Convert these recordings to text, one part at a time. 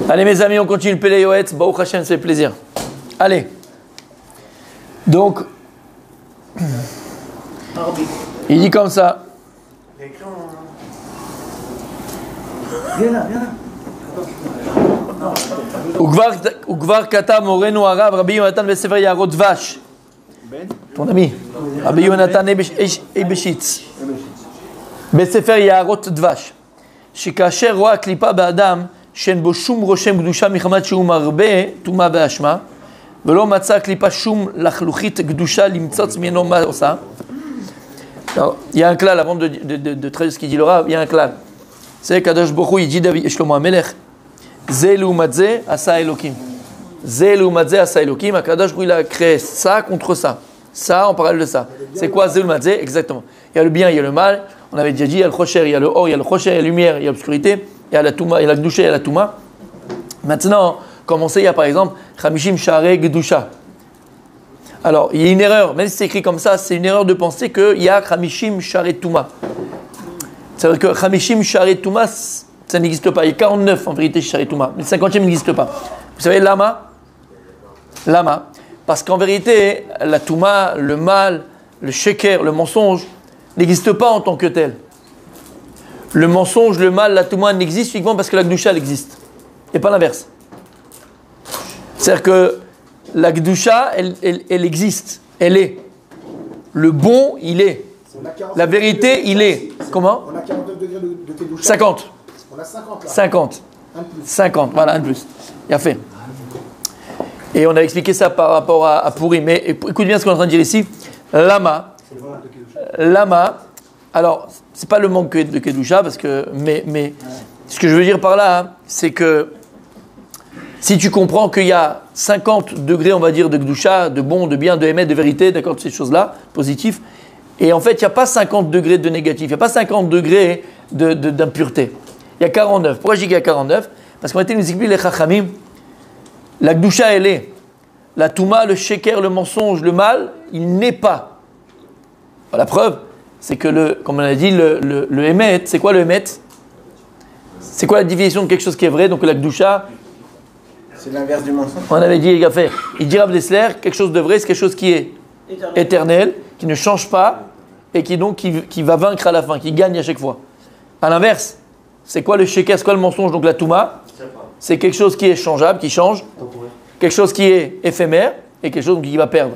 Allez mes amis, on continue le Pélé Yoetz. Baruch Hashem, ça fait plaisir. Allez. Donc, il dit comme ça. Viens là. Ukvar kata morenu arav Rabbi Yonatan besefer Yarot Dvash. Ton ami. Rabbi Yonatan Ebeshitz. Besefer Yarot Dvash. שכאשר רואה הקליפה באדם שאין בו שום רושם קדושה מחמת שהוא מרבה טומאה ואשמה ולא מצא הקליפה שום לחלוכית קדושה למצוץ ממנו מה עושה. Il y a un clal avant de traduire ce qu'il dit le Rav, il y a un clal. C'est Kadosh Baruch Hu, il dit David Shlomo HaMelech, Zeh l'umat zeh asa Elokim. Zeh l'umat zeh asa Elokim. Kadosh Baruch Hu, il a créé ça contre ça. Ça en parallèle de ça. C'est quoi Zeh l'umat zeh? Exactement. Il y a le bien, il y a le mal. On avait déjà dit, il y a le Chocher, il y a le Or, il y a le Chocher, il y a la lumière, il y a l'obscurité, il y a la Touma, il y a la Gdusha, il y a la Touma. Maintenant, comme on sait, il y a par exemple Chamishim Share Gdusha. Alors, il y a une erreur, même si c'est écrit comme ça, c'est une erreur de penser qu'il y a Chamishim Share Touma. C'est-à-dire que Chamishim Share Touma, ça n'existe pas. Il y a 49 en vérité Share Touma, mais le 50e n'existe pas. Vous savez, Lama, parce qu'en vérité, la Touma, le mal, le Sheker, le mensonge, n'existe pas en tant que tel. Le mensonge, le mal, la touma n'existe uniquement parce que la Gdusha existe. Et pas l'inverse. C'est-à-dire que la Gdusha, elle existe. Elle est. Le bon, il est. La vérité, il est. Comment? On a 49 degrés de Kedusha. 50. On a 50 là. 50. Un de plus. 50, voilà, un de plus. Il a fait. Et on a expliqué ça par rapport à Pourri. Mais écoute bien ce qu'on est en train de dire ici. Lama, alors c'est pas le manque de Kedusha, parce que, mais ce que je veux dire par là, hein, c'est que si tu comprends qu'il y a 50 degrés, on va dire, de Kedusha, de bon, de bien, de émet, de vérité, d'accord, de ces choses-là, positifs, et en fait, il n'y a pas 50 degrés de négatif, il n'y a pas 50 degrés d'impureté. Il y a 49. Pourquoi je dis qu'il y a 49? Parce qu'en fait, nous explique les Chachamim, la Kedusha, elle est. La Touma, le Sheker, le mensonge, le mal, il n'est pas. La preuve, c'est que, comme on a dit, le Emet, c'est quoi le Emet? C'est quoi la définition de quelque chose qui est vrai? Donc la Gdusha, c'est l'inverse du mensonge. On avait dit, il dit Rav Dessler, quelque chose de vrai, c'est quelque chose qui est éternel, qui ne change pas, et qui va vaincre à la fin, qui gagne à chaque fois. À l'inverse, c'est quoi le Sheker, c'est quoi le mensonge? Donc la Touma, c'est quelque chose qui est changeable, qui change, quelque chose qui est éphémère, et quelque chose qui va perdre.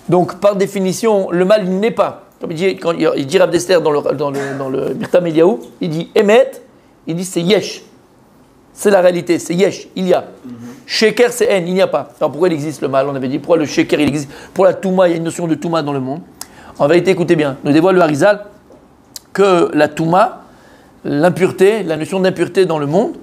Donc par définition, le mal, il n'est pas. Comme il dit Rav Dessler dans le Mirtam Eliyahu, il dit Emet, il dit c'est Yesh. C'est la réalité, c'est Yesh, il y a. Sheker, c'est En, il n'y a pas. Alors pourquoi il existe le mal? On avait dit pourquoi le Sheker il existe. Pour la Touma, il y a une notion de Touma dans le monde. En vérité, écoutez bien, nous dévoile le Harizal que la Touma, l'impureté, la notion d'impureté dans le monde,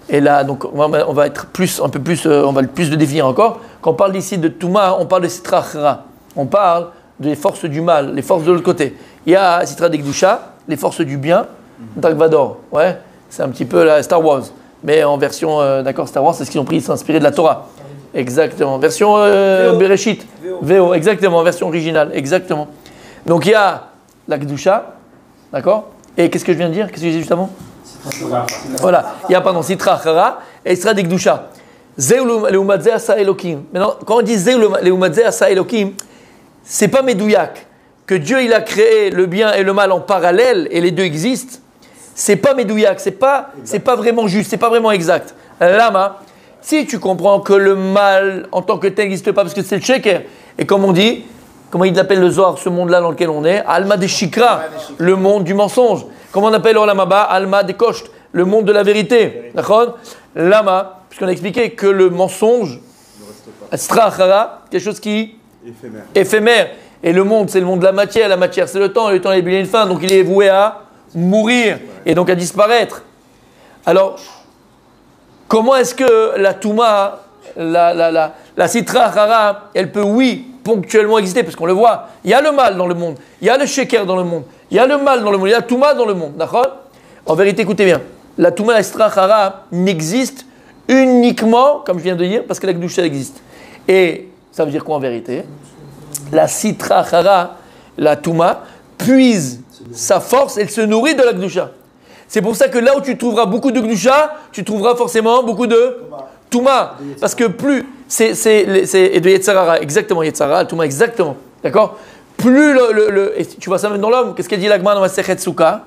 et là, donc on va être plus, un peu plus, on va plus le définir encore. Quand on parle ici de Touma, on parle de Sitra Achra. On parle des forces du mal, les forces de l'autre côté. Il y a Sitra Degdusha, les forces du bien, Dark Vador. Ouais, c'est un petit peu la Star Wars. Mais en version, d'accord, Star Wars, c'est ce qu'ils ont pris, ils sont inspirés de la Torah. Exactement. Version Bereshit. VO, exactement, version originale, exactement. Donc il y a la Gdusha, d'accord? Et qu'est-ce que je viens de dire? Qu'est-ce que j'ai dit juste avant? Voilà, il y a, pardon, Sitra Achara et Sitra Degdusha. Zeu leumadze asa Elokim. Maintenant, quand on dit Zeu leumadze asa Elokim, c'est pas Medouyak. Que Dieu il a créé le bien et le mal en parallèle et les deux existent, c'est pas Medouyak, c'est pas vraiment juste, c'est pas vraiment exact. Lama, si tu comprends que le mal en tant que tel n'existe pas parce que c'est le Sheker, et comme on dit, comment il appelle le Zohar, ce monde-là dans lequel on est, Alma de Shikra, le monde du mensonge. Comment on appelle Olamaba, Alma de Kosht, le monde de la vérité. D'accord? Lama, puisqu'on a expliqué que le mensonge, Strachara, quelque chose qui éphémère. Et le monde, c'est le monde de la matière c'est le temps il a une fin, donc il est voué à mourir et donc à disparaître. Alors, comment est-ce que la Touma, la Sitra Achara, elle peut, oui, ponctuellement exister, parce qu'on le voit, il y a le mal dans le monde, il y a le Sheker dans le monde, il y a le mal dans le monde, il y a la Touma dans le monde, d'accord? En vérité, écoutez bien, la Touma, la Sitra Achara n'existe uniquement, comme je viens de dire, parce que la Gdusha existe. Et ça veut dire quoi en vérité? La Sitra Achara, la Touma, puise sa force, elle se nourrit de la Gdusha. C'est pour ça que là où tu trouveras beaucoup de Gdusha, tu trouveras forcément beaucoup de Touma. Parce que plus, et de Yetzirah, exactement, Yetzirah, Touma, exactement. D'accord? Plus et tu vois ça même dans l'homme, qu'est-ce qu'elle dit l'Agma dans la Sechet Souka?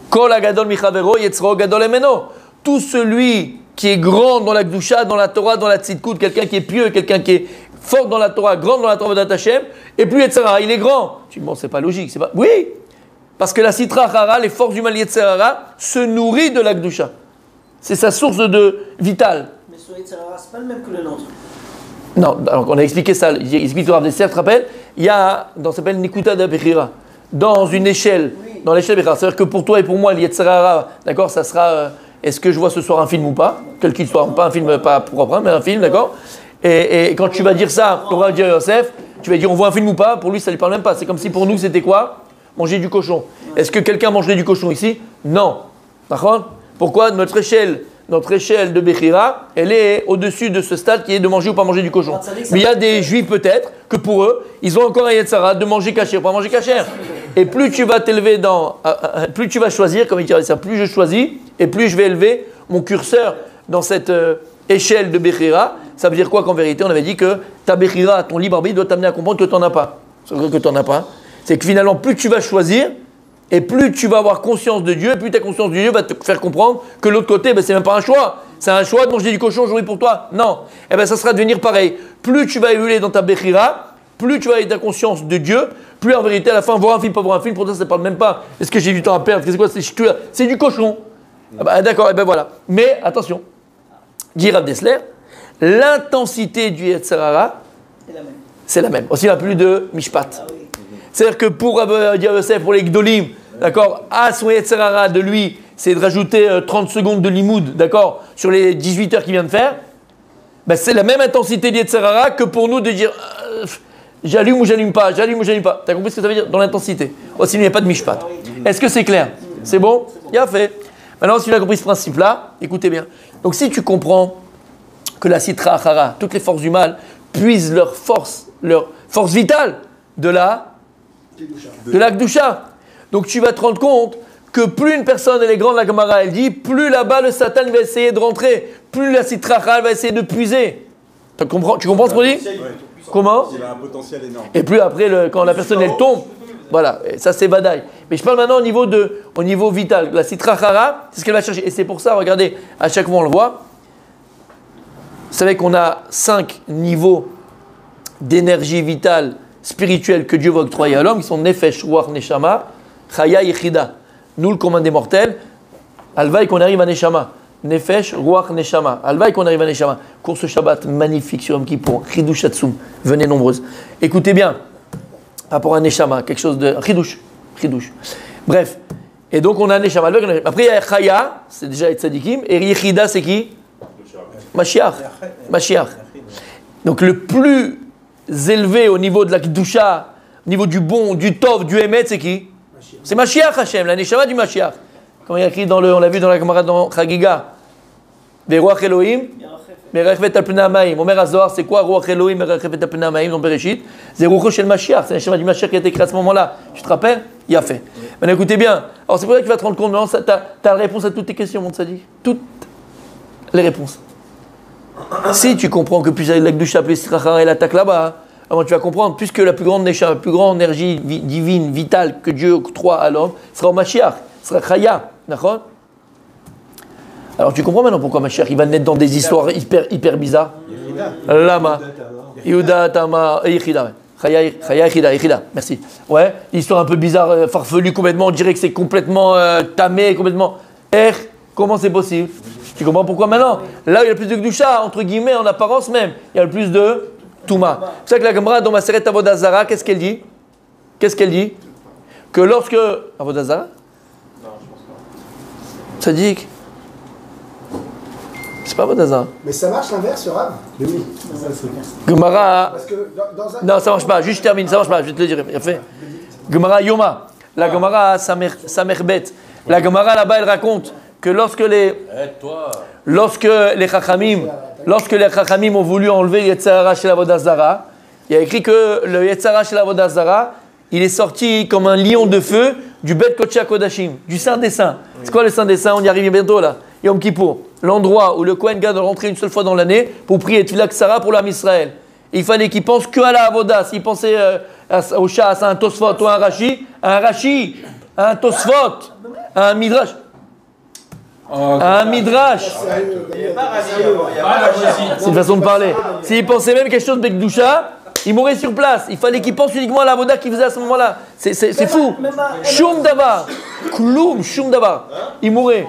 Kol agadol michavero, Yetzro gadol emeno. Tout celui qui est grand dans la Gdusha, dans la Torah, dans la Tzidkut, quelqu'un qui est pieux, quelqu'un qui est fort dans la Torah, grand dans la Torah d'Hachem, et plus Yetzirah, il est grand. Tu dis, bon, c'est pas logique, c'est pas. Oui! Parce que la Sitra Chara, les forces du mal Yetzirah, se nourrit de la Gdusha. C'est sa source de vitale. Mais ce Yetzirah, c'est pas le même que le nôtre. Non, alors on a expliqué ça. Il explique le Rav Dessler, tu te rappelles? Il y a, ça s'appelle Nikuta de Bechira, dans une échelle, dans l'échelle Bechira. C'est-à-dire que pour toi et pour moi, le Yetzirah, d'accord, ça sera. Est-ce que je vois ce soir un film ou pas? Quel qu'il soit, pas un film pas propre, mais un film, d'accord? Et quand tu vas dire ça, on va dire Yosef, tu vas dire on voit un film ou pas? Pour lui, ça ne lui parle même pas. C'est comme si pour nous, c'était quoi? Manger du cochon. Est-ce que quelqu'un mangerait du cochon ici? Non. D'accord? Pourquoi? Notre échelle de Bechira, elle est au-dessus de ce stade qui est de manger ou pas manger du cochon. Mais il y a des juifs peut-être que pour eux, ils ont encore un Yetzirah de manger kasher ou pas manger kasher. Et plus tu vas t'élever plus tu vas choisir, comme il dit ça, plus je choisis et plus je vais élever mon curseur dans cette échelle de Bechira. Ça veut dire quoi qu'en vérité, on avait dit que ta Bechira, ton libre arbitre, doit t'amener à comprendre que tu n'en as pas. C'est vrai que tu n'en as pas. C'est que finalement, plus tu vas choisir, et plus tu vas avoir conscience de Dieu, plus ta conscience de Dieu va te faire comprendre que l'autre côté, c'est même pas un choix. C'est un choix de manger du cochon aujourd'hui pour toi. Non. Eh bien, ça sera devenir pareil. Plus tu vas évoluer dans ta Bechira, plus tu vas avoir ta conscience de Dieu, plus en vérité, à la fin, voir un film, pas voir un film, pour toi, ça ne parle même pas. Est-ce que j'ai du temps à perdre? C'est quoi? C'est du cochon. Ah bah, d'accord, et ben voilà. Mais attention, dit Rav Dessler, l'intensité du Yetzirah, c'est la même. Aussi, il n'y a plus de Mishpat. Ah oui. C'est-à-dire que pour Yosef, pour les Gdolim, d'accord, à son Yetzirah de lui, c'est de rajouter 30 secondes de limoud, d'accord, sur les 18 heures qu'il vient de faire, ben c'est la même intensité de Yetzirah que pour nous de dire j'allume ou j'allume pas, j'allume ou j'allume pas. Tu as compris ce que ça veut dire dans l'intensité? Aussi, il n'y a pas de Mishpat. Est-ce que c'est clair? C'est bon? Il a fait. Maintenant, si tu as compris ce principe-là, écoutez bien. Donc, si tu comprends que la Sitra Achara, toutes les forces du mal, puisent leur force vitale de la Gdusha. Donc tu vas te rendre compte que plus une personne elle est grande, la Gemara elle dit, plus là-bas le Satan va essayer de rentrer, plus la Sitra Achara va essayer de puiser. Tu comprends ce qu'on dit? Comment? Il a un potentiel énorme. Et plus après, quand la personne elle tombe, voilà, et ça c'est badaï. Mais je parle maintenant au niveau vital. La Sitra Achara, c'est ce qu'elle va chercher. Et c'est pour ça, regardez, à chaque fois on le voit. Vous savez qu'on a 5 niveaux d'énergie vitale, spirituelle que Dieu va octroyer à l'homme, qui sont Nefesh, Ruach, Neshama, Chaya, Yechida. Nous, le commun des mortels, Alvaï qu'on arrive à Neshama. Nefesh, Ruach, Neshama. Alvaï qu'on arrive à Neshama. Course Shabbat magnifique sur Yom Kippour. Chidush Hatsum. Venez nombreuses. Écoutez bien, par rapport à Neshama, quelque chose de. Chidush. Bref. Et donc on a Neshama. Après il y a Chaya, c'est déjà les tzadikim. Et Yechida, c'est qui? Mashiach. Donc le plus élevé au niveau de la Kedusha, au niveau du bon, du Tov, du Emet, c'est qui? C'est Mashiach Hashem, la Neshama du Mashiach. Comme il y a écrit on l'a vu dans la camarade dans Chagiga. Veruach Elohim, Merechvet al Pnei Hamayim. Omer Hazor, c'est quoi Ruach Elohim, Merechvet al Pnei Hamayim dans Bereshit? C'est Ruach Shel Mashiach, c'est la Neshama du Mashiach qui a été créée à ce moment-là. Tu te rappelles? Il a fait. Maintenant écoutez bien. Alors c'est pour ça que tu vas te rendre compte, maintenant tu as la réponse à toutes tes questions, mon tzaddik. Toutes les réponses. Si tu comprends que plus la Gdusha, plus elle attaque là-bas, alors tu vas comprendre, puisque la plus grande énergie divine, vitale que Dieu octroie à l'homme, sera au Mashiach, sera Chaya, d'accord? Alors tu comprends maintenant pourquoi Mashiach, il va naître dans des histoires hyper bizarres. Lama, Yehuda, Tama, Yechida, Chaya, Yechida, merci. Ouais, histoire un peu bizarre, farfelue complètement, on dirait que c'est complètement tamé, complètement. Comment c'est possible? Tu comprends pourquoi maintenant? Là où il y a le plus de Gdusha, entre guillemets, en apparence même, il y a le plus de Touma. C'est pour ça que la Gemara dans Maseret Avodah Zarah, qu'est-ce qu'elle dit? Que lorsque. Avodah Zarah? Non, je pense pas. Tzadik? C'est pas Avodah Zarah. Mais ça marche l'inverse, Rav? Oui. Gemara. Parce que dans un... Non, ça marche pas. Juste je termine, ça marche pas. Je vais te le dire. Fait. Gemara Yoma. La Gemara Samerbet. La Gemara là-bas, elle raconte que lorsque les Chachamim ont voulu enlever le Yetzirah chez l'Avodah Zarah, il y a écrit que le Yetzirah chez l'Avodah Zarah, il est sorti comme un lion de feu du Bet Kodesh Kodashim, du Saint des Saints. C'est quoi le Saint des Saints? On y arrive bientôt là. Yom Kippour, l'endroit où le Kohen Gad doit rentrer une seule fois dans l'année pour prier Tfilah Ksara pour l'âme Israël. Et il fallait qu'il pense que à la Avoda. S'il pensait au Shas, à un Tosfot ou à un Rashi, à un Tosfot, à un Midrash. Un Midrash. C'est une façon de parler. S'il pensait même quelque chose de Bekdusha, il mourait sur place. Il fallait qu'il pense uniquement à la Avoda qu'il faisait à ce moment-là. C'est fou. Shum Davar. Kloum, Shum Davar. Il mourait.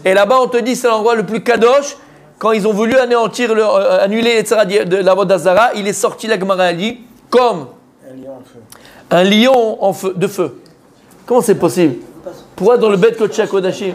Et là-bas, on te dit, c'est l'endroit le plus kadosh. Quand ils ont voulu anéantir, annuler les tzara de la Avodah Zara, il est sorti, la Gemara a dit, comme un lion de feu. Comment c'est possible? Pourquoi dans le Bet Kodesh Kodashim?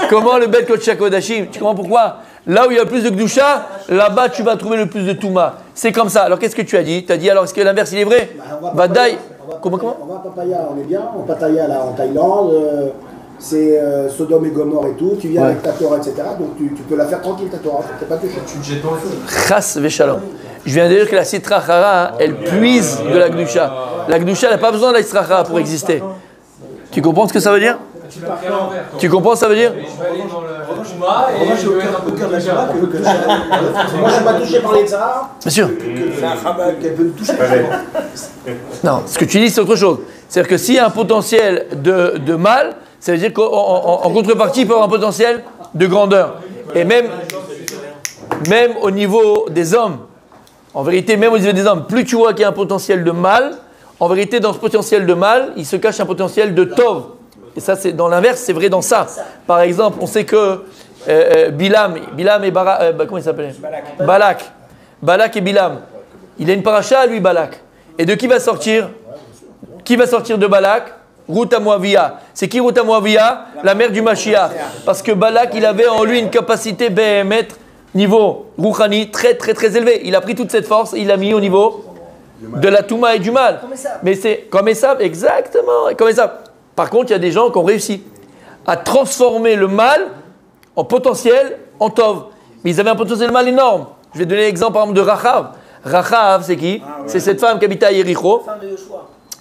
Comment le Bet Kodesh Kodashim? Tu comprends pourquoi? Là où il y a le plus de Gdusha, là-bas tu vas trouver le plus de Touma. C'est comme ça. Alors qu'est-ce que tu as dit? Tu as dit alors est-ce que l'inverse il est vrai? Vadaï. Comment? On va à Pattaya, on est bien. En Pattaya, là, en Thaïlande, c'est Sodome et Gomorre et tout. Tu viens avec ta Torah, etc. Donc tu peux la faire tranquille, ta Torah. T'es pas touché. Tu te jettes dans le feu. Chas veshalom. Je viens de dire que la Sitra Achara, elle puise de la Gdusha. La Gdusha, elle n'a pas besoin de la Sitra Achara pour exister. Tu comprends ce que ça veut dire? Tu comprends ce que ça veut dire? Je vais aller dans le Touma et je vais être un peu de la Moi, je suis pas touché par les tsars. Bien sûr. C'est un rabat qu'elle peut me toucher. Non, ce que tu dis, c'est autre chose. C'est-à-dire que s'il y a un potentiel de mal, ça veut dire qu'en contrepartie, il peut y avoir un potentiel de grandeur. Et même au niveau des hommes, en vérité, même au niveau des hommes, plus tu vois qu'il y a un potentiel de mal, en vérité, dans ce potentiel de mal, il se cache un potentiel de tov. Et ça, c'est dans l'inverse, c'est vrai dans ça. Par exemple, on sait que Bilam et comment il s'appelait? Balak et Bilam. Il a une paracha, lui, Balak. Et de qui va sortir? Qui va sortir de Balak? Ruth Moavia. C'est qui Ruth Moavia? La mère du Mashiach. Parce que Balak, il avait en lui une capacité BMêtre, niveau Rouhani, très très très élevé. Il a pris toute cette force et il l'a mis au niveau de la Touma et du mal. Mais c'est comme Esav, exactement, comme Esav. Par contre, il y a des gens qui ont réussi à transformer le mal en potentiel, en tov. Mais ils avaient un potentiel mal énorme. Je vais donner l'exemple par exemple de Rachav. Rachav, c'est qui? C'est cette femme qui habitait à Yericho.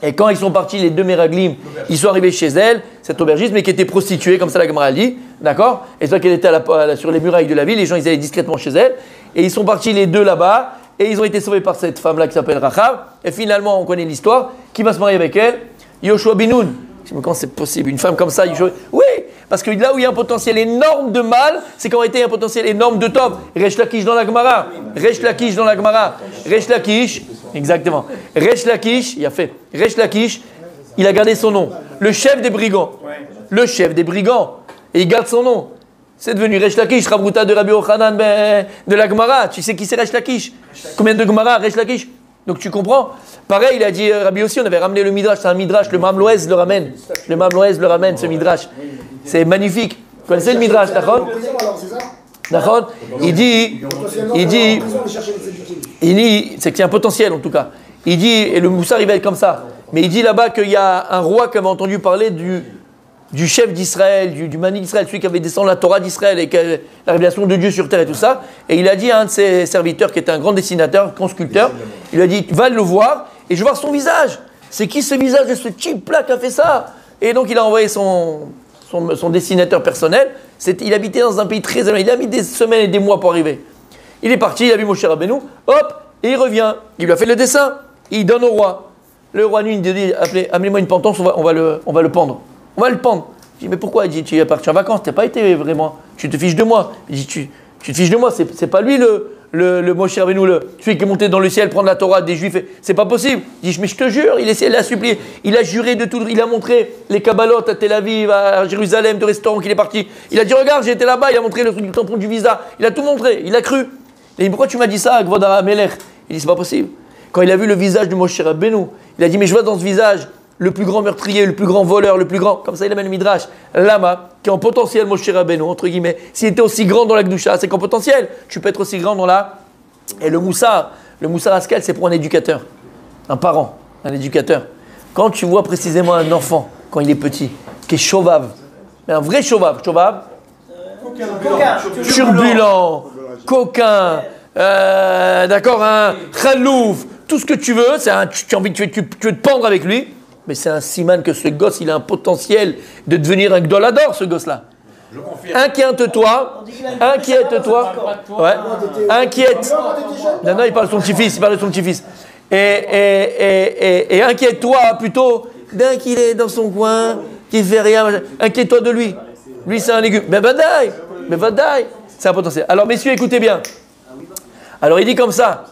Et quand ils sont partis, les deux Meraglim, ils sont arrivés chez elle, cette aubergiste, mais qui était prostituée, comme ça la Gemara dit, d'accord? Et c'est vrai qu'elle était sur les murailles de la ville, les gens ils allaient discrètement chez elle. Et ils sont partis les deux là-bas, et ils ont été sauvés par cette femme-là qui s'appelle Rachav. Et finalement, on connaît l'histoire. Qui va se marier avec elle? Yoshua Binoun. Mais comment c'est possible? Une femme comme ça, oui, parce que là où il y a un potentiel énorme de mal, c'est qu'en réalité il y a un potentiel énorme de tov. Resh Lakish dans la Gemara. Resh Lakish dans la Gemara. Resh Lakish, exactement. Resh Lakish, il a fait. Resh Lakish, il a gardé son nom. Le chef des brigands. Le chef des brigands. Et il garde son nom. C'est devenu Resh Lakish, Rabruta de Rabbi Ochanan de la Gemara. Tu sais qui c'est Resh Lakish? Combien de Gemara Resh Lakish? Donc tu comprends? Pareil, il a dit Rabbi aussi, on avait ramené le Midrash, c'est un Midrash, le Mam Loez le ramène. Le Mam Loez le ramène, ce Midrash. C'est magnifique. Vous connaissez le Midrash, d'accord? D'accord? Il dit, c'est qu'il y a un potentiel en tout cas. Il dit, et le Moussar il va être comme ça, mais il dit là-bas qu'il y a un roi qui avait entendu parler du chef d'Israël, du mani d'Israël, celui qui avait descendu la Torah d'Israël et la révélation de Dieu sur terre et tout ça. Et il a dit à un de ses serviteurs qui était un grand dessinateur, grand sculpteur, il lui a dit va le voir et je veux voir son visage. C'est qui ce visage de ce type-là qui a fait ça? Et donc il a envoyé son dessinateur personnel. Il habitait dans un pays très éloigné. Il a mis des semaines et des mois pour arriver. Il est parti, il a vu Moshe Rabbeinu, hop, et il revient. Il lui a fait le dessin. Il donne au roi. Le roi lui dit amenez-moi une pentance, on va le pendre. On va le pendre. Je dis, mais pourquoi? Il dit, tu es parti en vacances, tu n'as pas été vraiment. Tu te fiches de moi. Il dit, tu te fiches de moi, c'est pas lui le Moshe Rabbeinu, celui qui est monté dans le ciel prendre la Torah des Juifs. C'est pas possible. Il dit, mais je te jure, il a supplié. Il a juré de tout. Il a montré les Kabbalot à Tel Aviv, à Jérusalem, de restaurants qu'il est parti. Il a dit, regarde, j'ai été là-bas. Il a montré le truc du tampon du visa. Il a tout montré. Il a cru. Il dit, pourquoi tu m'as dit ça, Kvod HaMelech? Il dit, c'est pas possible. Quand il a vu le visage de Moshe Rabbeinu, il a dit, mais je vois dans ce visage le plus grand meurtrier, le plus grand voleur, le plus grand, comme ça il amène le Midrash, Lama, qui est en potentiel Moshe Rabbeinu, entre guillemets, s'il était aussi grand dans la Gdusha, c'est qu'en potentiel, tu peux être aussi grand dans la... Et le Moussar Askel, c'est pour un éducateur, un parent, un éducateur. Quand tu vois précisément un enfant, quand il est petit, qui est chauve, un vrai chauve, turbulent, coquin, d'accord, un khalouf, tout ce que tu veux, tu veux te pendre avec lui. Mais c'est un siman que ce gosse, il a un potentiel de devenir un gdolador, ce gosse-là. Inquiète-toi. Inquiète-toi. Ouais. Inquiète. Non, il parle de son petit-fils. Et inquiète-toi plutôt d'un qu'il est dans son coin, qu'il fait rien. Inquiète-toi de lui. Lui, c'est un légume. Mais vadaï. C'est un potentiel. Alors, messieurs, écoutez bien. Alors, il dit comme ça.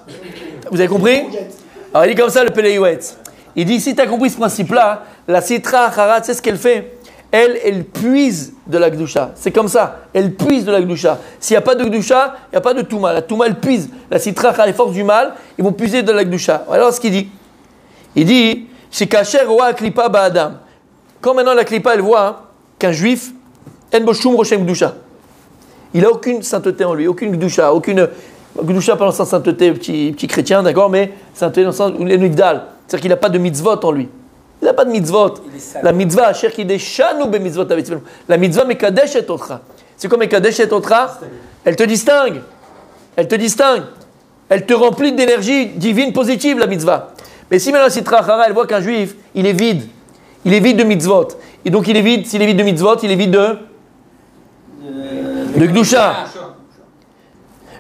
Vous avez compris? Alors, il dit comme ça, le Péléouetz. Il dit, si tu as compris ce principe-là, la Sitra Acharat, c'est ce qu'elle fait. Elle puise de la Gdusha. C'est comme ça. Elle puise de la Gdusha. S'il n'y a pas de Gdusha, il n'y a pas de Touma. La Touma, elle puise. La Sitra Acharat, les forces du mal, ils vont puiser de la Gdusha. Alors, ce qu'il dit. Il dit, chez Kacher Roa Klipa Ba'adam. Quand maintenant la Klipa, elle voit qu'un juif, En Boshum Roshem Gdusha. Il n'a aucune sainteté en lui, aucune Gdusha, aucune. Gdusha, pas dans le sens sainteté, petit chrétien, d'accord, mais sainteté dans le sens où il est nigdal. C'est-à-dire qu'il n'a pas de mitzvot en lui. Il n'a pas de mitzvot. La mitzvah, cher qui déchanu be mitzvot avec la mitzvah mekadesh et otra. C'est comme mekadesh et otra, elle te distingue. Elle te distingue. Elle te remplit d'énergie divine positive, la mitzvah. Mais si maintenant Sitra Achara, elle voit qu'un juif, il est vide. Il est vide de mitzvot. Et donc il est vide, s'il est vide de mitzvot, il est vide de Gdusha.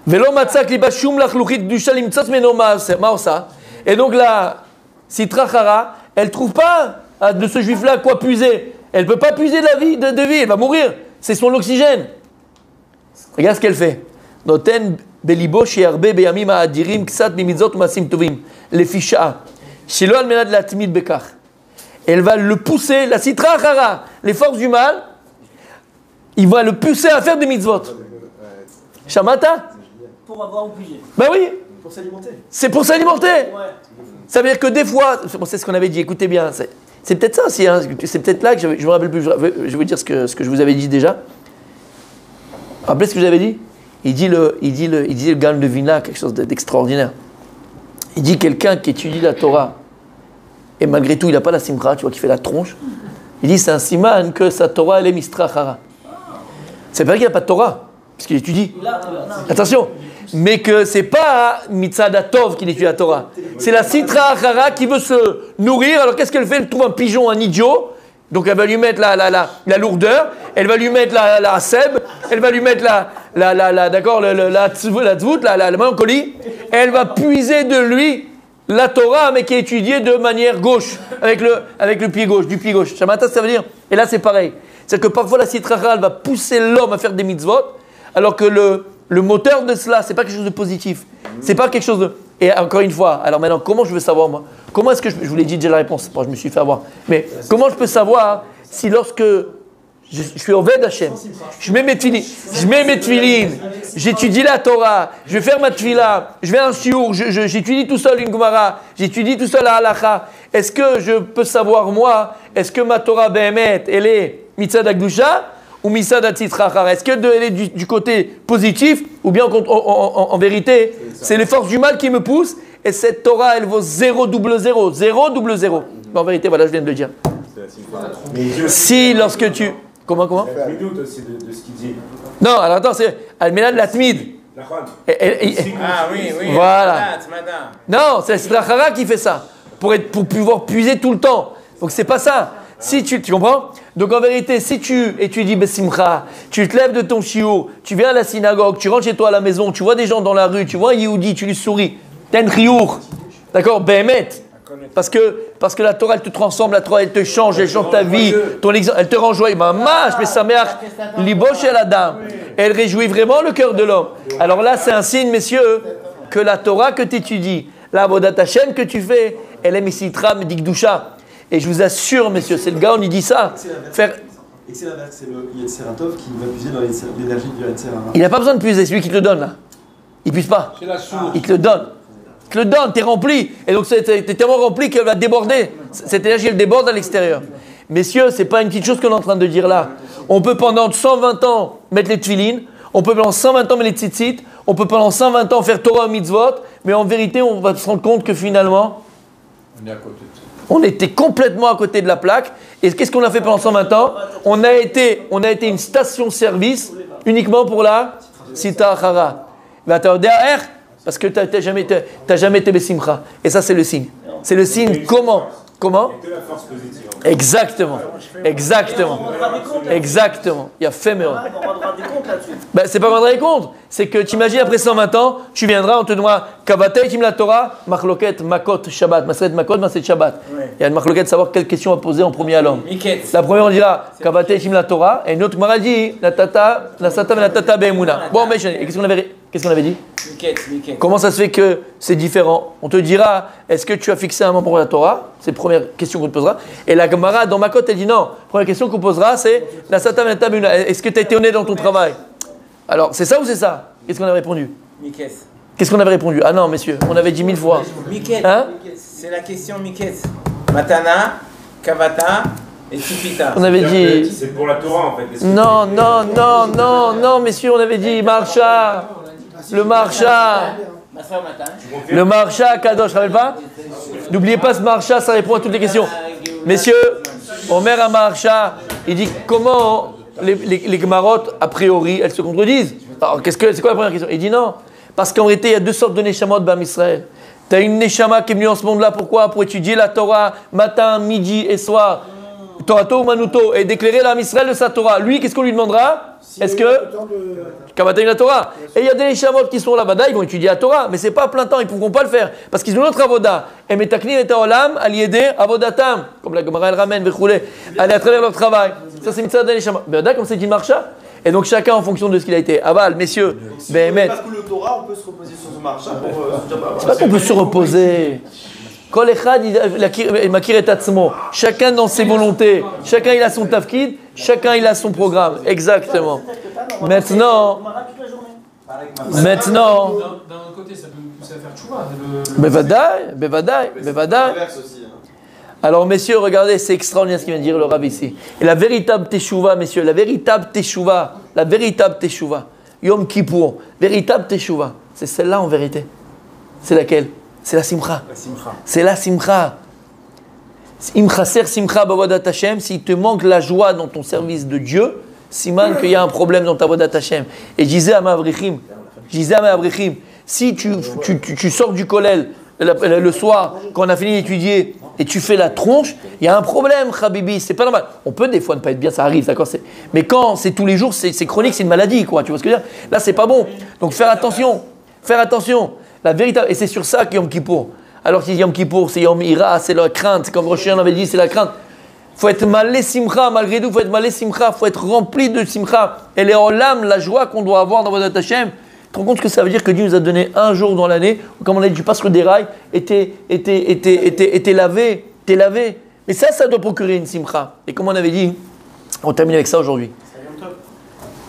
Velo matzak liba shum lachluchit Gdusha limtzot meno ma'osa. Et donc là, Sitra Achara, elle ne trouve pas de ce juif-là quoi puiser. Elle ne peut pas puiser de la vie, de vie, elle va mourir. C'est son oxygène. Regarde ce qu'elle fait. Noten belibo she'arbe beyamim ha'adirim ksat mimitzot u'masim tovim. Lefisha. Shelo al menad latmid bekach. Elle va le pousser, la Sitra Achara, les forces du mal, il va le pousser à faire des mitzvot. Shamata? Pour avoir oublié. Ben oui. Pour s'alimenter. C'est pour s'alimenter. Ouais. Ça veut dire que des fois, c'est ce qu'on avait dit, écoutez bien, c'est peut-être ça aussi, hein, c'est peut-être là que je me rappelle plus, je vais vous dire ce que je vous avais dit déjà. Rappelez ce que j'avais dit? Il dit le Gaon de Vilna, quelque chose d'extraordinaire. Il dit quelqu'un qui étudie la Torah, et malgré tout il n'a pas la simcha, tu vois, qui fait la tronche, il dit c'est un siman que sa Torah elle est mistrachara. C'est pas qu'il n'a pas de Torah, parce qu'il étudie. Attention, mais que c'est pas Mitzad Tov qui étudie la Torah. C'est la Sitra Achara qui veut se nourrir. Alors qu'est-ce qu'elle fait? Elle trouve un pigeon, un idiot. Donc elle va lui mettre la lourdeur, elle va lui mettre la seb, elle va lui mettre la tzvout, la mélancolie. Elle va puiser de lui la Torah, mais qui est étudiée de manière gauche, avec le pied gauche, du pied gauche. Shamata, ça veut dire. Et là c'est pareil. C'est-à-dire que parfois la Sitra Achara va pousser l'homme à faire des mitzvot, alors que le moteur de cela, c'est pas quelque chose de positif. C'est pas quelque chose de. Et encore une fois, alors maintenant, comment je veux savoir moi? Comment est-ce que je vous l'ai dit déjà la réponse? Bon, je me suis fait avoir. Mais comment je peux savoir si lorsque je suis au Ved Hashem, je mets mes tefilines, j'étudie la Torah, je vais faire ma tefila, je vais à un shiur, j'étudie tout seul une Gemara, j'étudie tout seul la halacha. Est-ce que je peux savoir moi, est-ce que ma Torah Behemet, elle est Mitzad Gdusha ou Mitzad Sitra Achara? Est-ce qu'elle est du côté positif ou bien en vérité, c'est les forces du mal qui me poussent et cette Torah, elle vaut 0 double 0. 0 double 0. En vérité, voilà, je viens de le dire. Si lorsque tu... Comment Le doute aussi de ce qu'il dit. Non, alors attends, c'est Al-Menad Latmid. Ah oui. Voilà. Non, c'est Sitra Achara qui fait ça. Pour pouvoir puiser tout le temps. Donc c'est pas ça. Si tu comprends? Donc en vérité, si tu étudies Bessimcha, tu te lèves de ton shiur, tu viens à la synagogue, tu rentres chez toi à la maison, tu vois des gens dans la rue, tu vois un Yehudi, tu lui souris, t'as une chiour, d'accord, Behemet, parce que la Torah elle te transforme, la Torah elle te change, elle change ta vie, ton exemple, elle te rend joyeux, mais sa mère, liboche à la dame, elle réjouit vraiment le cœur de l'homme. Alors là, c'est un signe, messieurs, que la Torah que tu étudies, la Avodat Hashem que tu fais, elle est Misitra Medikdusha. Et je vous assure, messieurs, c'est le gars, on lui dit ça. Et c'est l'inverse, c'est le Yetzeratov qui va puiser dans l'énergie du Yetzerara. Il n'a pas besoin de puiser, c'est lui qui te le donne là. Il ne puise pas. Il te le donne. Il te le donne, tu es rempli. Et donc tu es tellement rempli qu'elle va déborder. Cette énergie, elle déborde à l'extérieur. Messieurs, ce n'est pas une petite chose qu'on est en train de dire là. On peut pendant 120 ans mettre les tefilines, on peut pendant 120 ans mettre les tzitzit, on peut pendant 120 ans faire Torah mitzvot, mais en vérité, on va se rendre compte que finalement, on était complètement à côté de la plaque. Et qu'est-ce qu'on a fait pendant 120 ans? On a été une station-service uniquement pour la Sitra Achara. Parce que tu n'as jamais été Bessimcha. Et ça, c'est le signe. C'est le signe comment Comment? Que la force positive. Exactement. Exactement. Exactement. Il y a fait mais On rendra des comptes là-dessus. ben, c'est pas rendre des comptes. C'est que tu imagines après 120 ans, tu viendras, on te donnera Kavatei Tim la Torah, Machloket, Makot, Shabbat, Masret Makot, Masret Shabbat. Il y a une Machloket de savoir quelle question à poser en premier à l'homme. La première on dira Kavatei Tim la Torah, et une autre Gemara dit la Sata et la Tata Be'emuna. Bon, mais qu'est-ce qu'on avait dit? Comment ça se fait que c'est différent? On te dira, est-ce que tu as fixé un moment pour la Torah? C'est la première question qu'on te posera. Et la Gemara dans Makot, elle dit non. La première question qu'on posera, c'est la Sata et la Tata Be'emuna. Est-ce que tu as été honnête dans ton travail? Alors, c'est ça ou c'est ça? Qu'est-ce qu'on avait répondu? Qu'est-ce qu'on avait répondu? Ah non, messieurs, on avait dit 1000 fois. Hein? C'est la question Miketz. Matana, Kavata et Tifita. On avait dit... C'est pour la Torah en fait. Non, messieurs, on avait dit Marcha. Le Marcha. Le Marcha Kadosh, je ne rappelle pas? N'oubliez pas ce Marcha, ça répond à toutes les questions. Messieurs, Omer à Marcha, il dit comment les Gemarot, a priori, elles se contredisent. Alors, c'est quoi la première question? Il dit non. Parce qu'en réalité, il y a deux sortes de Neshamot Bam Israël. Tu as une Neshama qui est venue en ce monde-là, pourquoi? Pour étudier la Torah matin, midi et soir. Torato ou Manuto, et d'éclairer l'âme Israël de sa Torah. Lui, qu'est-ce qu'on lui demandera? Est-ce que Kavatei la Torah? Et il y a des Neshamot qui sont là-bas, ils vont étudier la Torah, mais c'est pas à plein temps, ils ne pourront pas le faire. Parce qu'ils ont notre avoda. Et metaknim et ta'olam, aliédé, avodatam. Comme la Gemara elle ramène, vechoulé, aller à travers leur travail. Ça, c'est mitzvah des Neshamot. Ben, d'accord, comme c'est dit Marcha. Et donc, chacun en fonction de ce qu'il a été. Aval, messieurs, Béhémet. Parce que le Torah, on peut se reposer sur ce marcha pour C'est pas qu'on peut se reposer. Kol echad makir et atzmo. Chacun dans ses volontés. Chacun il a son tafkid. Chacun il a son programme. Exactement. Maintenant. D'un autre côté, ça peut nous pousser à faire tchouva. Bevadaï. Alors, messieurs, regardez, c'est extraordinaire ce qu'il vient de dire le Rav ici. Et la véritable teshuva, messieurs, la véritable teshuva, Yom Kippour, véritable teshuva, c'est celle-là en vérité. C'est laquelle? C'est la simcha. C'est la simcha. Imchaser simcha bavodat Hashem, s'il te manque la joie dans ton service de Dieu, siman qu'il y a un problème dans ta vodat Hashem. Et je disais à ma abrichim, si tu sors du kollel le soir, quand on a fini d'étudier, et tu fais la tronche, il y a un problème, Habibi, c'est pas normal. On peut des fois ne pas être bien, ça arrive, d'accord? Mais quand c'est tous les jours, c'est chronique, c'est une maladie, quoi. Tu vois ce que je veux dire? Là, c'est pas bon. Donc, faire attention. La véritable, et c'est sur ça que Yom Kippour. Alors que Yom Kippour, c'est Yom Ira, c'est la crainte. Comme Rosh Hashanah avait dit, c'est la crainte. Il faut être malé simcha, malgré tout, il faut être malé simcha, il faut être rempli de simcha. Et les olam, la joie qu'on doit avoir dans votre Hashem. Tu te rends compte ce que ça veut dire que Dieu nous a donné un jour dans l'année où, comme on a dit, tu passes le dérail et t'es lavé. Mais ça doit procurer une simcha. Et comme on avait dit, on termine avec ça aujourd'hui.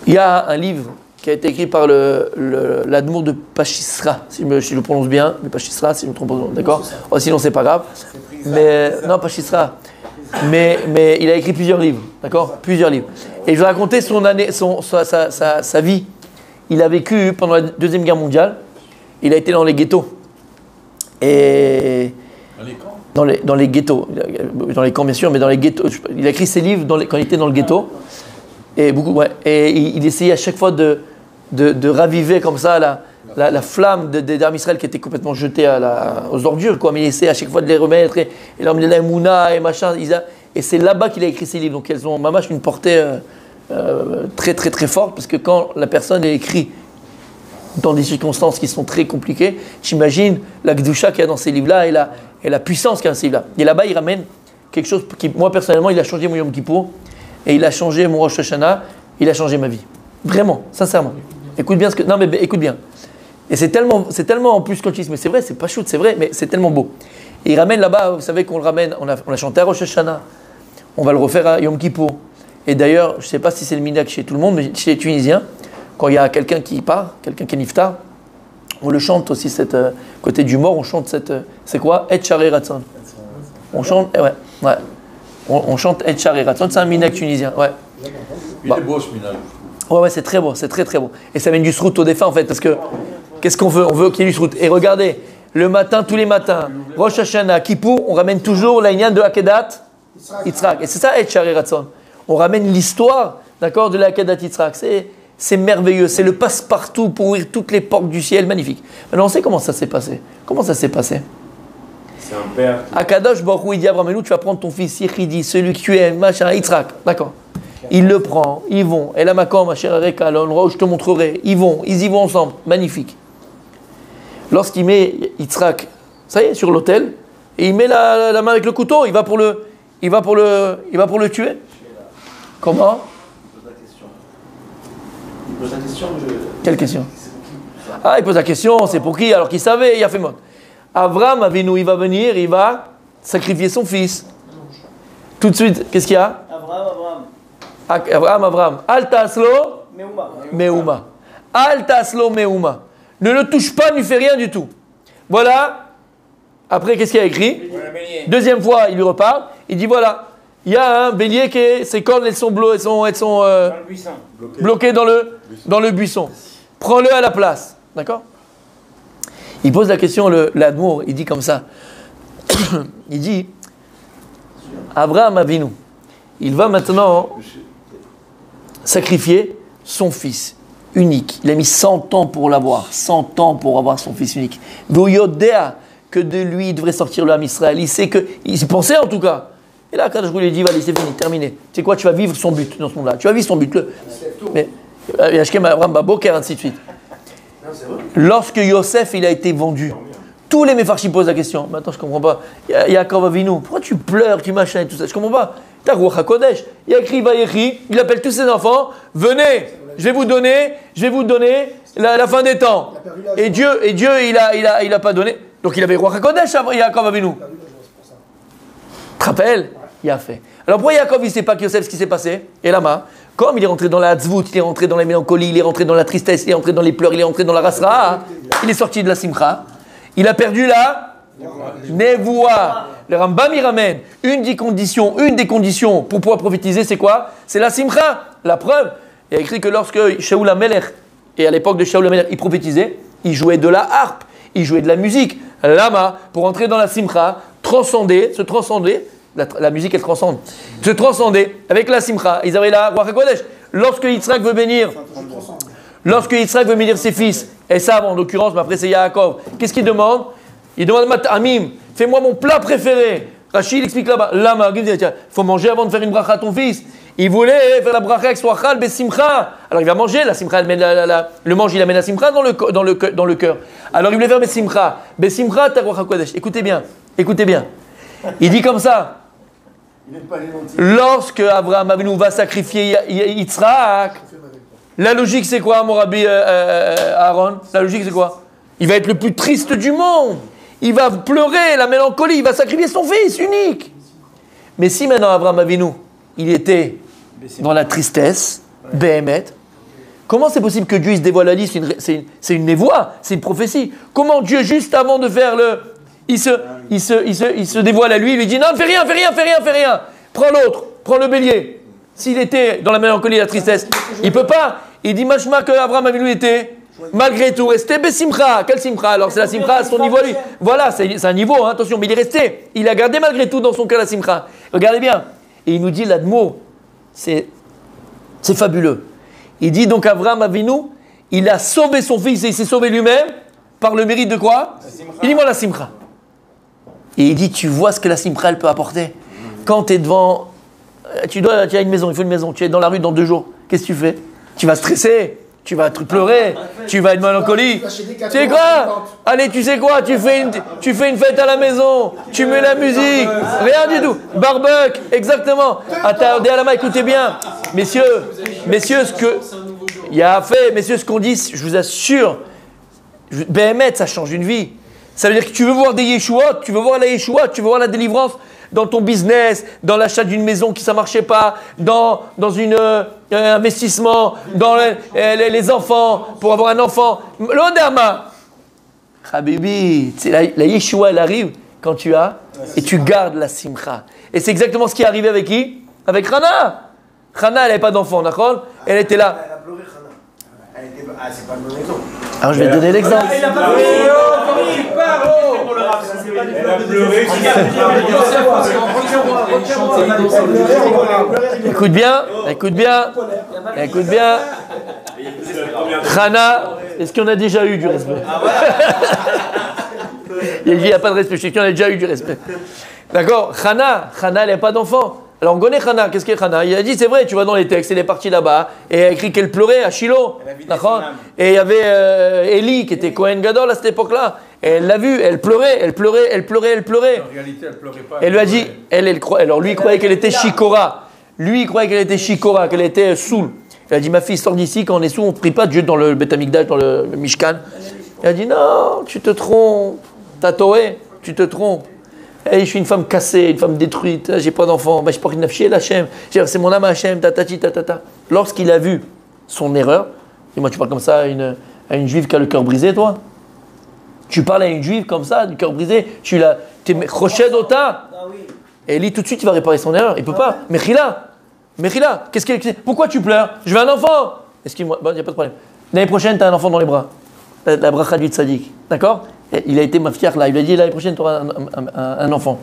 Il y a un livre qui a été écrit par l'Admour de Pachisra, si je le prononce bien, mais Pachisra, si je me trompe, d'accord? Oh, sinon, c'est pas grave. Mais, non, Pachisra. Mais il a écrit plusieurs livres, d'accord? Plusieurs livres. Et je vais raconter sa vie. Il a vécu pendant la Deuxième Guerre mondiale. Il a été dans les ghettos. Et dans les ghettos. Dans les camps, bien sûr, mais dans les ghettos. Il a écrit ses livres quand il était dans le ghetto. Et beaucoup, ouais. Et il essayait à chaque fois de raviver comme ça la flamme des armes Israël qui était complètement jetée aux ordures, quoi. Mais il essayait à chaque fois de les remettre et leur emmener la Mouna et machin. Et c'est là-bas qu'il a écrit ses livres. Donc elles ont mamache une portée très très très forte, parce que quand la personne est écrit dans des circonstances qui sont très compliquées, j'imagine la Gdusha qu'il y a dans ces livres-là et la puissance qu'il y a dans ces livres-là. Et là-bas, il ramène quelque chose qui, moi personnellement, il a changé mon Yom Kippour, et il a changé mon Rosh Hashanah, il a changé ma vie. Vraiment, sincèrement. Écoute bien écoute bien. Et c'est tellement en plus quand tu dis, mais c'est vrai, c'est pas shoot, c'est vrai, mais c'est tellement beau. Et il ramène là-bas, vous savez qu'on le ramène, on a chanté à Rosh Hashanah, on va le refaire à Yom Kippour. Et d'ailleurs, je ne sais pas si c'est le minhag chez tout le monde, mais chez les Tunisiens, quand il y a quelqu'un qui part, quelqu'un qui est niftar, on le chante aussi, cette côté du mort, on chante cette... c'est quoi? Et Shari Ratson. On chante... ouais. On chante Et Shari Ratson, c'est un minhag tunisien. Ouais. Il est beau ce minhag. Ouais, c'est très beau, c'est très très beau. Et ça mène du srout au défunt en fait, parce que qu'est-ce qu'on veut? On veut qu'il y ait du srout. Et regardez, le matin, tous les matins, Rosh Hashanah, Kippour, on ramène toujours la Inyan de Akedat Yitzhak. Et c'est ça, Et Shari Ratson. On ramène l'histoire, d'accord, de la Akedat Yitzhak. C'est merveilleux, c'est le passe-partout pour ouvrir toutes les portes du ciel, magnifique. Maintenant, on sait comment ça s'est passé. Comment ça s'est passé? C'est un père. Akadosh Baruch Hu, il dit à Abraham, tu vas prendre ton fils Yechidi, celui que tu aimes, machin, Yitzhak. D'accord. Il le prend, ils vont. Et là, ma chère Areka, l'endroit où je te montrerai, ils y vont ensemble. Magnifique. Lorsqu'il met Yitzhak, ça y est, sur l'autel, et il met la main avec le couteau, il va pour le tuer. Comment? Il pose la question. Quelle question? Ah, il pose la question, c'est pour qui? Alors qu'il savait, il a fait mode. Abraham Avinu, il va venir, il va sacrifier son fils. Tout de suite, qu'est-ce qu'il y a? Abraham. Al taslo meuma. Al taslo meuma. Ne le touche pas, ne lui fait rien du tout. Voilà. Après, qu'est-ce qu'il y a écrit? Deuxième fois, il lui reparle. Il dit voilà, il y a un bélier qui ses cornes, elles sont bloquées dans le buisson. Prends-le à la place. D'accord? Il pose la question, l'Admour, il dit comme ça. Il dit, Abraham Avinu, il va maintenant sacrifier son fils unique. Il a mis 100 ans pour l'avoir, 100 ans pour avoir son fils unique. Voyodea, que de lui devrait sortir le Ham Israël. Il sait il pensait en tout cas. Et là, quand je lui ai dit, allez, c'est fini, terminé. Tu sais quoi, tu vas vivre son but dans ce monde-là. Tu vas vivre son but. Mais, Yashkem Abraham Baboker, ainsi de suite. Lorsque Yosef il a été vendu, tous les Mefarshim posent la question. Mais attends, je comprends pas. Yaakov Avinu, pourquoi tu pleures, tu machin et tout ça? Je comprends pas. T'as Ruach HaKodesh. Il a écrit Vayechi, il appelle tous ses enfants. Venez, je vais vous donner la fin des temps. Et Dieu, il a pas donné. Donc il avait Ruach HaKodesh, Yaakov Avinu. Tu te rappelles? Il a fait. Alors pourquoi Yaakov il ne sait pas que Yosef ce qui s'est passé? Et là-bas, comme il est rentré dans la tzvout, il est rentré dans la mélancolie, il est rentré dans la tristesse, il est rentré dans les pleurs, il est rentré dans la rasra, il est sorti de la simcha, il a perdu la nevoua. Le Rambam il ramène une des conditions pour pouvoir prophétiser, c'est quoi? C'est la simcha. La preuve, il a écrit que lorsque Shaoul HaMelech, et à l'époque de Shaoul HaMelech, il prophétisait, il jouait de la harpe, il jouait de la musique, lama, pour entrer dans la simcha, se transcender. La musique, elle transcende. Se transcender avec la simcha. Ils avaient la Ruach HaKodesh. Lorsque Yitzhak veut bénir ses fils, Esav en l'occurrence, mais après c'est Yaakov, qu'est-ce qu'il demande? Il demande à Amim, fais-moi mon plat préféré. Rachid explique là-bas, Lama, il faut manger avant de faire une bracha à ton fils. Il voulait faire la bracha avec Swachal, Besimcha. Alors il va manger, la simcha, le mange, il amène la simcha dans le cœur. Alors il voulait faire Besimcha. Besimcha, ta Ruach HaKodesh. Écoutez bien. Il dit comme ça. Lorsque Abraham Avinu va sacrifier Yitzhak, la logique c'est quoi, mon rabbi Aaron? La logique c'est quoi? Il va être le plus triste du monde. Il va pleurer, la mélancolie, il va sacrifier son fils unique. Mais si maintenant Abraham Avinu, il était dans la tristesse, Béhémet, comment c'est possible que Dieu il se dévoile à lui? C'est une névoie, c'est une prophétie. Comment Dieu, juste avant de faire il se dévoile à lui, il lui dit non, fais rien. Prends l'autre, prends le bélier. S'il était dans la mélancolie et la tristesse, il peut pas. Il dit machma que Abraham Avinu était, malgré tout, resté besimcha. Quel simcha? Alors c'est la simcha à son niveau à lui. Voilà, c'est un niveau, hein, attention, mais il est resté. Il a gardé malgré tout dans son cœur la simcha. Regardez bien. Et il nous dit l'admo, c'est fabuleux. Il dit donc Abraham Avinu, il a sauvé son fils et il s'est sauvé lui-même par le mérite de quoi? Il dit moi la simcha. Et il dit, tu vois ce que la simcha elle peut apporter. Quand tu es devant, tu as une maison, il faut une maison, tu es dans la rue dans 2 jours, qu'est-ce que tu fais? Tu vas stresser, tu vas pleurer, tu vas être mélancolie. Tu sais quoi? Allez, tu sais quoi? Tu fais une fête à la maison, tu mets la musique, rien du tout. Barbecue, exactement. Attendez à la main, écoutez bien. Messieurs, ce qu'on dit, je vous assure, Béhémet, ça change une vie. Ça veut dire que tu veux voir des Yeshuot, tu veux voir la Yeshuot, tu veux voir la délivrance dans ton business, dans l'achat d'une maison qui ça marchait pas, dans un investissement, dans les enfants, pour avoir un enfant. L'Odama. Habibi, la Yeshua, elle arrive quand tu as et tu gardes la simcha. Et c'est exactement ce qui est arrivé avec qui? Avec Hana. Hana, elle n'avait pas d'enfant, d'accord? Elle était là. Elle a pleuré, Hana. C'est pas le bon exemple. Alors je vais te donner l'exemple. Il a pas Écoute bien. Hana, est-ce qu'on a déjà eu du respect? Il n'y a pas de respect. Je sais qu'il y en a déjà eu du respect. D'accord. Hana, elle n'a pas d'enfant. Alors on connaît Hana. Qu'est-ce qu'est Hana? Il a dit, c'est vrai, tu vas dans les textes, elle est partie là-bas et elle a écrit qu'elle pleurait à Shiloh. D'accord. Et il y avait Eli qui était Kohen Gadol à cette époque-là. Et elle l'a vu, elle pleurait. En réalité, elle pleurait pas. Elle lui a dit, alors lui il croyait qu'elle était Shikora. Lui il croyait qu'elle était Shikora, qu'elle était saoule. Il a dit, ma fille, sors d'ici, quand on est saoul, on ne prie pas Dieu dans le Beth Amikdash, dans le Mishkan. Il a dit, non, tu te trompes, t'as toré, tu te trompes. Hey, je suis une femme cassée, une femme détruite, j'ai pas d'enfant, je porte une nafchier, Hachem, c'est mon âme Hachem, tatati, tatata. Lorsqu'il a vu son erreur, et moi tu parles comme ça à une juive qui a le cœur brisé, toi? Tu parles à une juive comme ça, du cœur brisé, t'es Rochette Ota. Et lui tout de suite il va réparer son erreur, il peut pas. Mechila, pourquoi tu pleures? Je veux un enfant. Excuse-moi, il n'y a pas de problème. L'année prochaine, tu as un enfant dans les bras. La bracha du tzaddik. D'accord? Il a été mafiar là. Il lui a dit l'année prochaine, tu auras un enfant.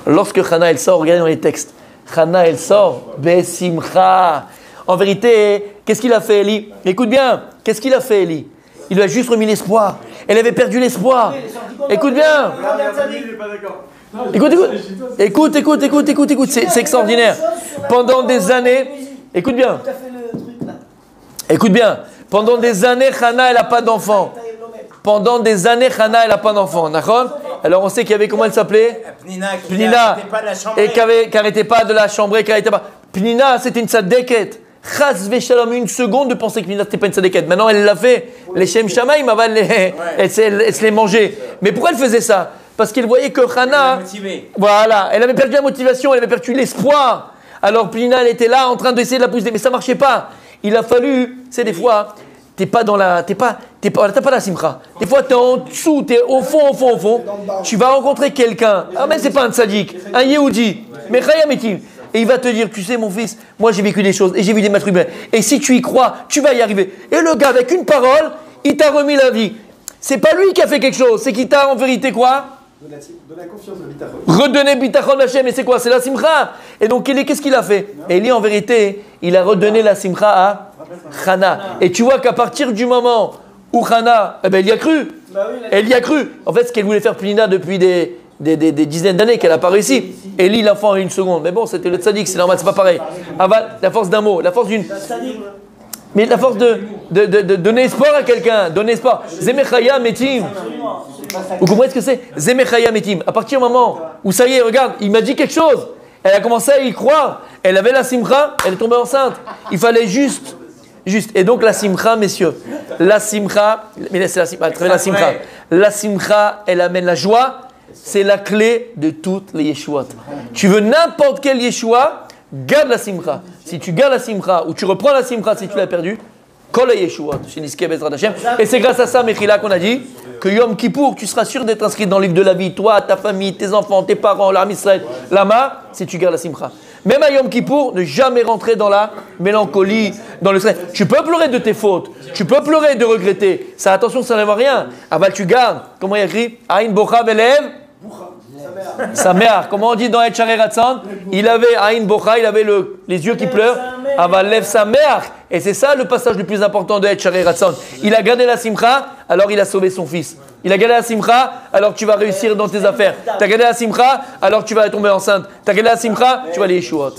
Lorsque Hana, elle sort, regardez dans les textes. Hana, elle sort. Besimcha. En vérité, qu'est-ce qu'il a fait, Eli? Écoute bien. Qu'est-ce qu'il a fait, Eli? Il lui a juste remis l'espoir. Elle avait perdu l'espoir. Écoute bien. Écoute. C'est extraordinaire. Pendant des années. Écoute bien. Pendant des années, Hana, elle n'a pas d'enfant. D'accord? Alors on sait qu'il y avait, comment elle s'appelait? Pnina. Et qui n'arrêtait pas de la chambrer, Pnina, c'était une tzadeket. Chas v'shalom, une seconde de penser que Pnina, c'était pas une tzadeket. Maintenant, elle l'a fait. Les Shem Shamaim, elle se les mangeait. Mais pourquoi elle faisait ça? Parce qu'elle voyait que Hana, voilà, elle avait perdu la motivation, elle avait perdu l'espoir. Alors Pnina, elle était là en train d'essayer de la pousser, mais ça marchait pas. Il a fallu, c'est des fois, t'as pas la simcha. Des fois, t'es en dessous, t'es au fond. Tu vas rencontrer quelqu'un. Ah, mais c'est pas un tzaddik, un Yehudi. Mais Chayametim. Et il va te dire, tu sais, mon fils, moi j'ai vécu des choses et j'ai vu des maîtres humains. Et si tu y crois, tu vas y arriver. Et le gars, avec une parole, il t'a remis la vie. C'est pas lui qui a fait quelque chose, c'est qu'il t'a en vérité quoi? Donner confiance au bitachon. Redonner bitachon Hachem, et c'est quoi? C'est la simcha. Et donc, qu'est-ce qu'il a fait? Eli, en vérité, il a redonné la simcha à Hana. Et tu vois qu'à partir du moment où Hana, elle y a cru. Elle y a cru. En fait, ce qu'elle voulait faire Pnina depuis des dizaines d'années, qu'elle n'a pas réussi. Eli, l'enfant en une seconde. Mais bon, c'était le tzaddik, c'est normal, c'est pas pareil. La force d'un mot, la force d'une. Mais la force de donner espoir à quelqu'un, donner espoir. Zemechaya Metim. Vous comprenez ce que c'est? Zemechaya Metim. À partir du moment où ça y est, regarde, il m'a dit quelque chose. Elle a commencé à y croire. Elle avait la simcha, elle est tombée enceinte. Il fallait juste. Et donc la simcha, messieurs. La simcha, mais c'est la simcha. La simcha, elle amène la joie. C'est la clé de toutes les yeshuot. Tu veux n'importe quel yeshua, garde la simcha. Si tu gardes la simcha ou tu reprends la simcha si tu l'as perdue, kol yeshuot. Et c'est grâce à ça, Mechila, qu'on a dit que Yom Kippour, tu seras sûr d'être inscrit dans le livre de la vie, toi, ta famille, tes enfants, tes parents, l'Am Israël, l'Ama, si tu gardes la simcha. Même à Yom Kippour, ne jamais rentrer dans la mélancolie, dans le stress. Tu peux pleurer de tes fautes, tu peux pleurer de regretter. Ça, attention, ça ne va rien. Aval, tu gardes. Comment il y a écrit? Aïn Bocha Velev. Sa mère, comment on dit dans Et Sharei Ratzon? Il avait Aïn Bocha, il avait les yeux qui pleurent. Aval Lev sa mère. Et c'est ça le passage le plus important de Et Sharei Ratzon. Il a gardé la simcha, alors il a sauvé son fils. Il a gardé la simcha, alors tu vas réussir dans tes affaires. Tu as gardé la simcha, alors tu vas tomber enceinte. Tu as gardé la simcha, tu vas aller Yeshuot.